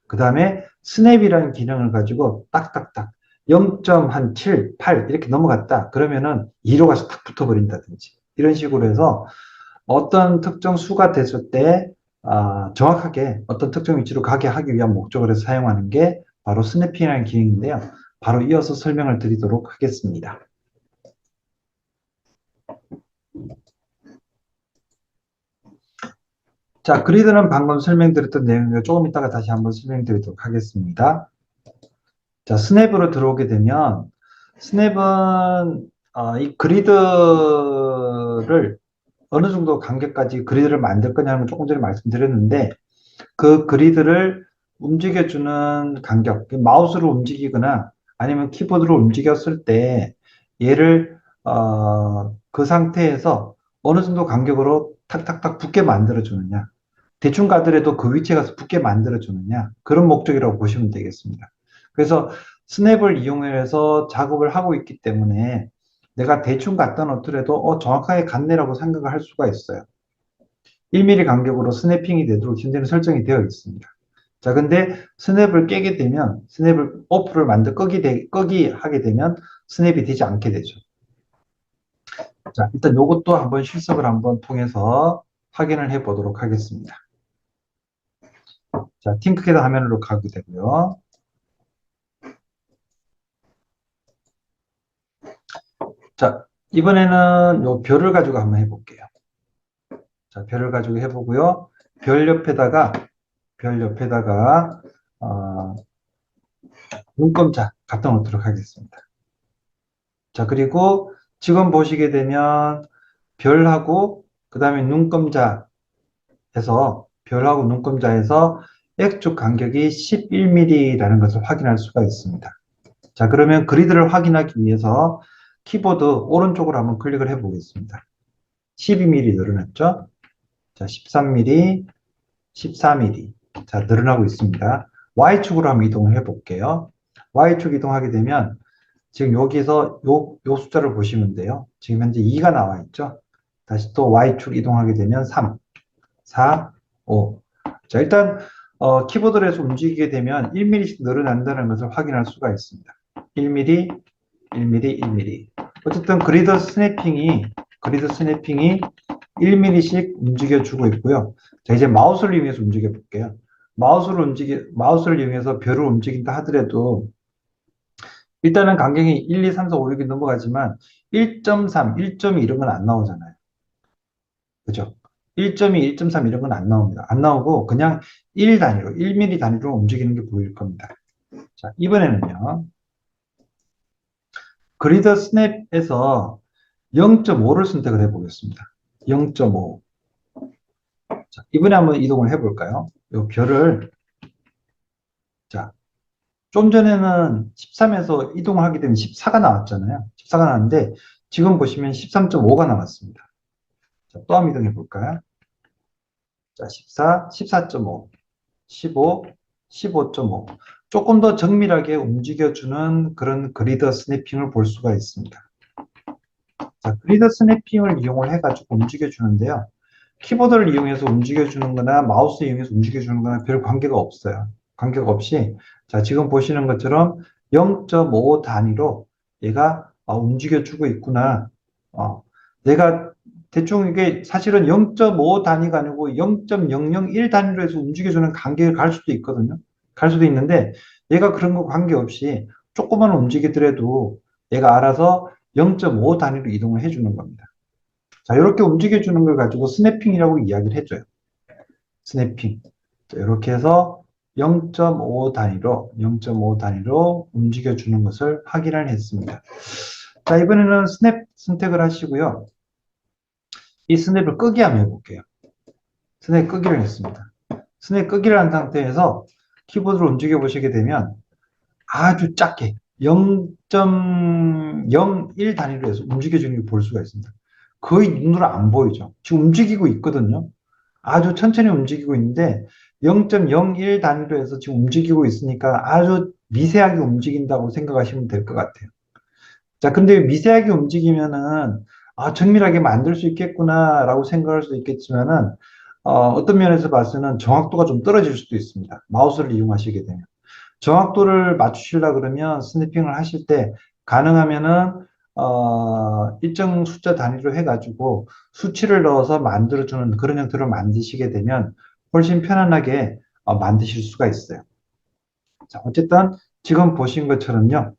그 다음에 스냅이라는 기능을 가지고 딱딱딱 0.7, 8 이렇게 넘어갔다. 그러면은 2로 가서 탁 붙어버린다든지 이런 식으로 해서 어떤 특정 수가 됐을 때 정확하게 어떤 특정 위치로 가게 하기 위한 목적으로 사용하는 게 바로 스냅핑이라는 기능인데요. 바로 이어서 설명을 드리도록 하겠습니다. 자, 그리드는 방금 설명드렸던 내용을 조금 이따가 다시 한번 설명드리도록 하겠습니다. 자, 스냅으로 들어오게 되면 스냅은 이 그리드를 어느 정도 간격까지 그리드를 만들 거냐는 건 조금 전에 말씀드렸는데 그 그리드를 움직여주는 간격, 마우스로 움직이거나 아니면 키보드로 움직였을 때 얘를 그 상태에서 어느 정도 간격으로 탁탁탁 붙게 만들어주느냐, 대충 가더라도 그 위치에 가서 붙게 만들어주느냐, 그런 목적이라고 보시면 되겠습니다. 그래서 스냅을 이용해서 작업을 하고 있기 때문에 내가 대충 갖다 놓더라도 정확하게 갔네라고 생각을 할 수가 있어요. 1mm 간격으로 스냅핑이 되도록 현재는 설정이 되어 있습니다. 자, 근데 스냅을 깨게 되면, 스냅을 오프를 끄기 하게 되면 스냅이 되지 않게 되죠. 자, 일단 요것도 한번 실습을 한번 통해서 확인을 해 보도록 하겠습니다. 자, 팅크캐드 화면으로 가게 되고요. 자, 이번에는 요 별을 가지고 한번 해볼게요. 자, 별을 가지고 해보고요. 별 옆에다가, 눈금자 갖다 놓도록 하겠습니다. 자, 그리고 지금 보시게 되면 별하고 그 다음에 눈금자에서 별하고 눈금자에서 X축 간격이 11mm라는 것을 확인할 수가 있습니다. 자, 그러면 그리드를 확인하기 위해서 키보드 오른쪽으로 한번 클릭을 해 보겠습니다. 12mm 늘어났죠? 자, 13mm, 14mm. 자, 늘어나고 있습니다. Y축으로 한번 이동을 해 볼게요. Y축 이동하게 되면 지금 여기서 요 숫자를 보시면 돼요. 지금 현재 2가 나와 있죠. 다시 또 Y축 이동하게 되면 3, 4, 5. 자, 일단 키보드를 해서 움직이게 되면 1mm씩 늘어난다는 것을 확인할 수가 있습니다. 1mm, 1mm, 1mm. 어쨌든 그리드 스냅핑이 1mm씩 움직여주고 있고요. 자, 이제 마우스를 이용해서 움직여 볼게요. 마우스를 이용해서 별을 움직인다 하더라도 일단은 간격이 1, 2, 3, 4, 5, 6이 넘어가지만 1.3, 1.2 이런 건 안 나오잖아요. 그죠? 1.2, 1.3 이런 건 안 나옵니다. 안 나오고 그냥 1 단위로, 1mm 단위로 움직이는 게 보일 겁니다. 자, 이번에는요. 그리드 스냅에서 0.5를 선택을 해 보겠습니다. 0.5. 자, 이번에 한번 이동을 해 볼까요? 이 별을 자, 좀 전에는 13에서 이동을 하게 되면 14가 나왔잖아요. 14가 나왔는데 지금 보시면 13.5가 나왔습니다. 자, 또 한번 이동해 볼까요? 자, 14, 14.5, 15, 15.5. 조금 더 정밀하게 움직여주는 그런 그리드 스냅핑을 볼 수가 있습니다. 자, 그리드 스냅핑을 이용을 해가지고 움직여주는데요. 키보드를 이용해서 움직여주는 거나 마우스 이용해서 움직여주는 거나 별 관계가 없어요. 관계가 없이, 자, 지금 보시는 것처럼 0.5 단위로 얘가 움직여주고 있구나. 내가 대충 이게 사실은 0.5 단위가 아니고 0.001 단위로 해서 움직여주는 간격을 갈 수도 있거든요. 갈 수도 있는데 얘가 그런 거 관계없이 조금만 움직이더라도 얘가 알아서 0.5 단위로 이동을 해주는 겁니다. 자, 이렇게 움직여주는 걸 가지고 스냅핑이라고 이야기를 해줘요. 스냅핑. 자, 이렇게 해서 0.5 단위로, 0.5 단위로 움직여주는 것을 확인을 했습니다. 자, 이번에는 스냅 선택을 하시고요. 이 스냅을 끄기 한번 해볼게요. 스냅 끄기를 했습니다. 스냅 끄기를 한 상태에서 키보드를 움직여 보시게 되면 아주 작게 0.01 단위로 해서 움직여주는 걸 볼 수가 있습니다. 거의 눈으로 안 보이죠. 지금 움직이고 있거든요. 아주 천천히 움직이고 있는데 0.01 단위로 해서 지금 움직이고 있으니까 아주 미세하게 움직인다고 생각하시면 될 것 같아요. 자, 근데 미세하게 움직이면은 정밀하게 만들 수 있겠구나라고 생각할 수도 있겠지만은 어떤 면에서 봐서는 정확도가 좀 떨어질 수도 있습니다. 마우스를 이용하시게 되면. 정확도를 맞추시려 그러면 스니핑을 하실 때 가능하면은 일정 숫자 단위로 해가지고 수치를 넣어서 만들어주는 그런 형태로 만드시게 되면 훨씬 편안하게 만드실 수가 있어요. 자, 어쨌든 지금 보신 것처럼요.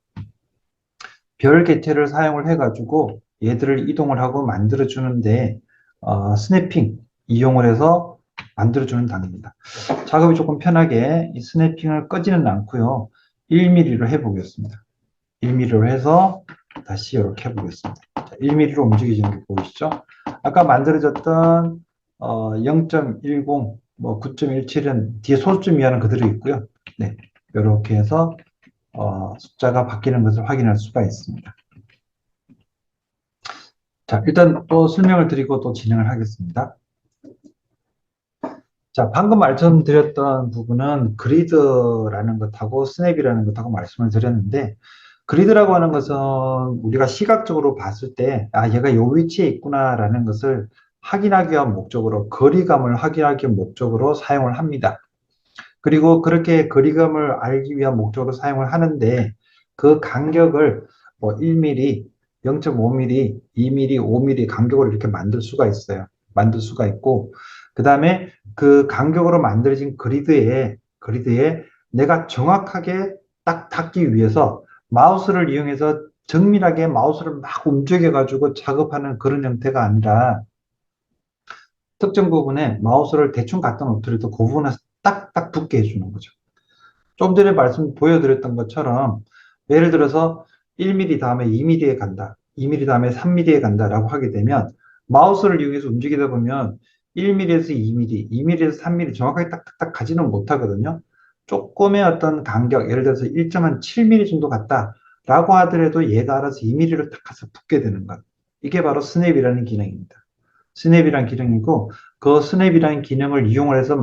별 개체를 사용을 해가지고 얘들을 이동을 하고 만들어주는데 스냅핑 이용을 해서 만들어주는 단계입니다. 작업이 조금 편하게 이 스냅핑을 끄지는 않고요. 1mm로 해보겠습니다. 1mm로 해서 다시 이렇게 해보겠습니다. 1mm로 움직이지는 거 보이시죠? 아까 만들어졌던 0.10, 뭐 9.17은 뒤에 소수점 이하는 그대로 있고요. 네, 이렇게 해서 숫자가 바뀌는 것을 확인할 수가 있습니다. 자, 일단 또 설명을 드리고 또 진행을 하겠습니다. 자, 방금 말씀드렸던 부분은 그리드라는 것하고 스냅이라는 것하고 말씀을 드렸는데, 그리드라고 하는 것은 우리가 시각적으로 봤을 때, 얘가 요 위치에 있구나라는 것을 확인하기 위한 목적으로, 거리감을 확인하기 위한 목적으로 사용을 합니다. 그리고 그렇게 거리감을 알기 위한 목적으로 사용을 하는데, 그 간격을 뭐 1mm, 0.5mm, 2mm, 5mm 간격으로 이렇게 만들 수가 있어요. 만들 수가 있고, 그 다음에 그 간격으로 만들어진 그리드에 내가 정확하게 딱 닿기 위해서 마우스를 이용해서 정밀하게 마우스를 막 움직여가지고 작업하는 그런 형태가 아니라 특정 부분에 마우스를 대충 갖다 놓더라도 그 부분에서 딱딱 붙게 해주는 거죠. 좀 전에 보여드렸던 것처럼 예를 들어서 1mm 다음에 2mm에 간다. 2mm 다음에 3mm에 간다라고 하게 되면 마우스를 이용해서 움직이다 보면 1mm에서 2mm, 2mm에서 3mm 정확하게 딱딱딱 가지는 못하거든요. 조금의 어떤 간격, 예를 들어서 1.7mm 정도 갔다라고 하더라도 얘가 알아서 2mm를 딱 가서 붙게 되는 것. 이게 바로 스냅이라는 기능입니다. 스냅이라는 기능이고 그 스냅이라는 기능을 이용을 해서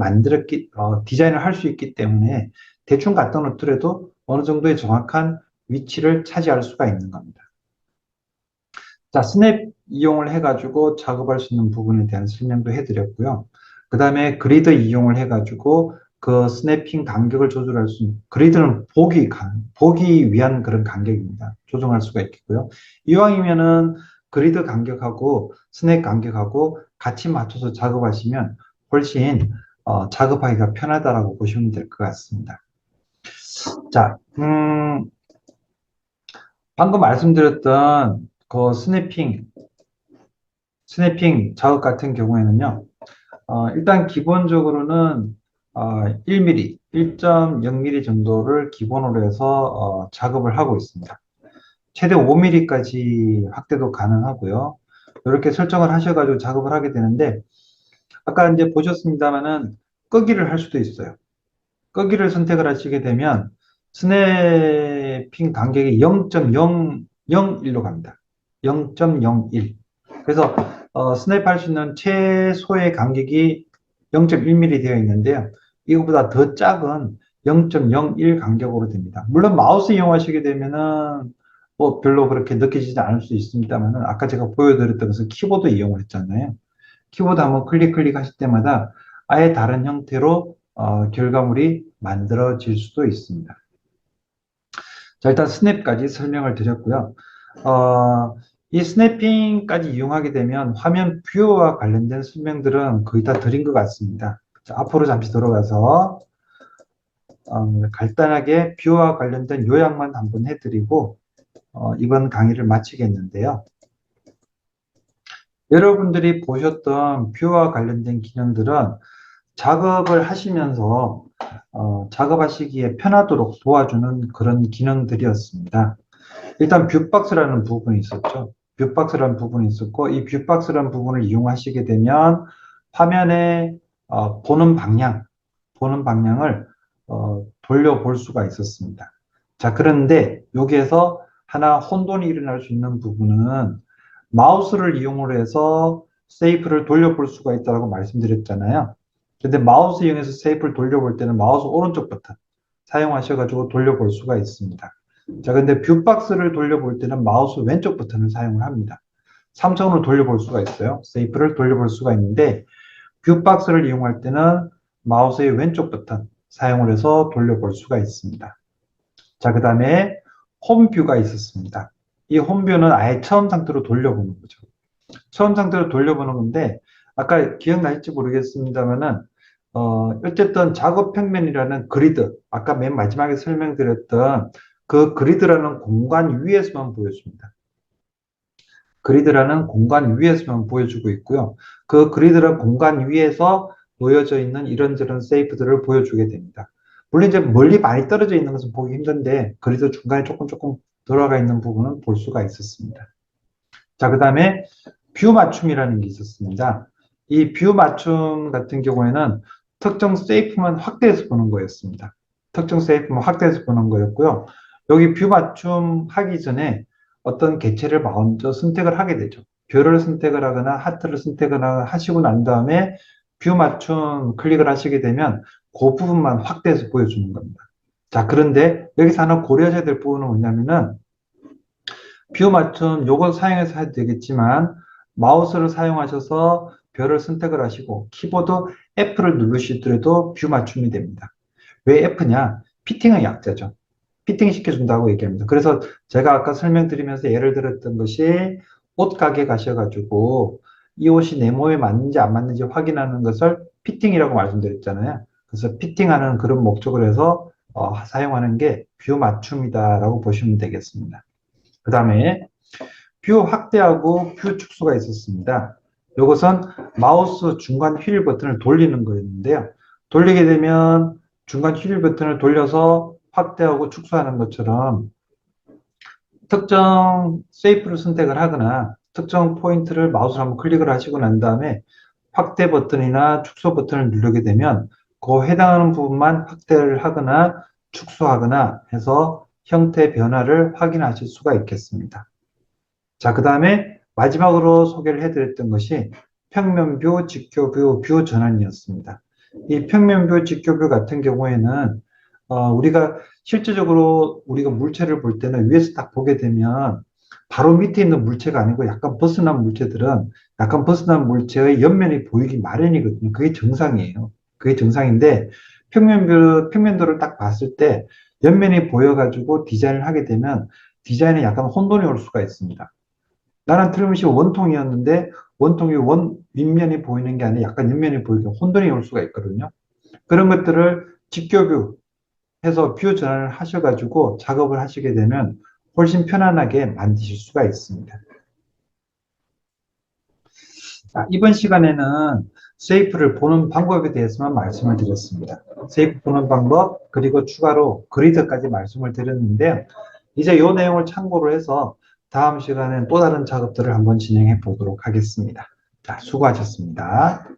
디자인을 할 수 있기 때문에 대충 갖다 놓더라도 어느 정도의 정확한 위치를 차지할 수가 있는 겁니다. 자, 스냅 이용을 해가지고 작업할 수 있는 부분에 대한 설명도 해드렸고요. 그 다음에 그리드 이용을 해가지고 그 스냅핑 간격을 조절할 수 있는, 그리드는 보기 위한 그런 간격입니다. 조정할 수가 있겠고요. 이왕이면은 그리드 간격하고 스냅 간격하고 같이 맞춰서 작업하시면 훨씬 작업하기가 편하다라고 보시면 될 것 같습니다. 자, 방금 말씀드렸던 그 스냅핑 작업 같은 경우에는요, 일단 기본적으로는 1mm, 1.0mm 정도를 기본으로 해서 작업을 하고 있습니다. 최대 5mm까지 확대도 가능하고요. 이렇게 설정을 하셔가지고 작업을 하게 되는데, 아까 이제 보셨습니다만은 끄기를 할 수도 있어요. 끄기를 선택을 하시게 되면 스냅핑 간격이 0.001로 갑니다. 0.01. 그래서 스냅할 수 있는 최소의 간격이 0.1mm 되어 있는데요. 이거보다 더 작은 0.01 간격으로 됩니다. 물론 마우스 이용하시게 되면은 뭐 별로 그렇게 느껴지지 않을 수 있습니다만은 아까 제가 보여드렸던 것은 키보드 이용을 했잖아요. 키보드 한번 클릭하실 때마다 아예 다른 형태로 결과물이 만들어질 수도 있습니다. 자, 일단 스냅까지 설명을 드렸고요. 이 스냅핑까지 이용하게 되면 화면 뷰어와 관련된 설명들은 거의 다 드린 것 같습니다. 자, 앞으로 잠시 돌아가서 간단하게 뷰어와 관련된 요약만 한번 해드리고 이번 강의를 마치겠는데요. 여러분들이 보셨던 뷰어와 관련된 기능들은 작업을 하시면서 작업하시기에 편하도록 도와주는 그런 기능들이었습니다. 일단 뷰박스라는 부분이 있었죠. 뷰박스라는 부분이 있었고 이 뷰박스라는 부분을 이용하시게 되면 화면에 보는 방향을 돌려볼 수가 있었습니다. 자, 그런데 여기에서 하나 혼돈이 일어날 수 있는 부분은 마우스를 이용을 해서 세이프를 돌려볼 수가 있다고 말씀드렸잖아요. 근데 마우스 이용해서 세이프를 돌려볼 때는 마우스 오른쪽 버튼 사용하셔가지고 돌려볼 수가 있습니다. 자, 근데 뷰박스를 돌려볼 때는 마우스 왼쪽 버튼을 사용을 합니다. 3차원으로 돌려볼 수가 있어요. 세이프를 돌려볼 수가 있는데 뷰박스를 이용할 때는 마우스의 왼쪽 버튼 사용을 해서 돌려볼 수가 있습니다. 자, 그 다음에 홈뷰가 있었습니다. 이 홈뷰는 아예 처음 상태로 돌려보는 거죠. 처음 상태로 돌려보는 건데 아까 기억나실지 모르겠습니다만은 어쨌든 작업 평면이라는 그리드 아까 맨 마지막에 설명드렸던 그 그리드라는 공간 위에서만 보여줍니다. 그리드라는 공간 위에서만 보여주고 있고요. 그 그리드라는 공간 위에서 놓여져 있는 이런저런 세이프들을 보여주게 됩니다. 물론 이제 멀리 많이 떨어져 있는 것은 보기 힘든데 그리드 중간에 조금 들어가 있는 부분은 볼 수가 있었습니다. 자, 그 다음에 뷰 맞춤이라는 게 있었습니다. 이 뷰 맞춤 같은 경우에는 특정 세이프만 확대해서 보는 거였습니다. 특정 세이프만 확대해서 보는 거였고요. 여기 뷰 맞춤 하기 전에 어떤 개체를 먼저 선택을 하게 되죠. 별을 선택을 하거나 하트를 선택을 하시고 난 다음에 뷰 맞춤 클릭을 하시게 되면 그 부분만 확대해서 보여주는 겁니다. 자, 그런데 여기서 하나 고려하셔야 될 부분은 뭐냐면은 뷰 맞춤 요걸 사용해서 해도 되겠지만 마우스를 사용하셔서 별을 선택을 하시고 키보드 F를 누르시더라도 뷰 맞춤이 됩니다. 왜 F냐? 피팅의 약자죠. 피팅 시켜준다고 얘기합니다. 그래서 제가 아까 설명드리면서 예를 들었던 것이 옷 가게 가셔가지고 이 옷이 내 몸에 맞는지 안 맞는지 확인하는 것을 피팅이라고 말씀드렸잖아요. 그래서 피팅하는 그런 목적을 해서 사용하는 게 뷰 맞춤이다라고 보시면 되겠습니다. 그 다음에 뷰 확대하고 뷰 축소가 있었습니다. 이것은 마우스 중간 휠 버튼을 돌리는 거였는데요. 돌리게 되면 중간 휠 버튼을 돌려서 확대하고 축소하는 것처럼 특정 세이프를 선택을 하거나 특정 포인트를 마우스로 한번 클릭을 하시고 난 다음에 확대 버튼이나 축소 버튼을 누르게 되면 그 해당하는 부분만 확대를 하거나 축소하거나 해서 형태 변화를 확인하실 수가 있겠습니다. 자, 그 다음에 마지막으로 소개를 해드렸던 것이 평면뷰, 직교뷰, 뷰 전환이었습니다. 이 평면뷰, 직교뷰 같은 경우에는 우리가 실제적으로 우리가 물체를 볼 때는 위에서 딱 보게 되면 바로 밑에 있는 물체가 아니고 약간 벗어난 물체들은 약간 벗어난 물체의 옆면이 보이기 마련이거든요. 그게 정상이에요. 그게 정상인데 평면도를 딱 봤을 때 옆면이 보여가지고 디자인을 하게 되면 디자인에 약간 혼돈이 올 수가 있습니다. 나는 틀림없이 원통이었는데 원통이 윗면이 보이는 게 아니라 약간 옆면이 보이게 혼돈이 올 수가 있거든요. 그런 것들을 직교뷰 해서 뷰 전환을 하셔가지고 작업을 하시게 되면 훨씬 편안하게 만드실 수가 있습니다. 자, 이번 시간에는 세이프를 보는 방법에 대해서만 말씀을 드렸습니다. 세이프 보는 방법, 그리고 추가로 그리드까지 말씀을 드렸는데요. 이제 이 내용을 참고로 해서 다음 시간엔 또 다른 작업들을 한번 진행해 보도록 하겠습니다. 자, 수고하셨습니다.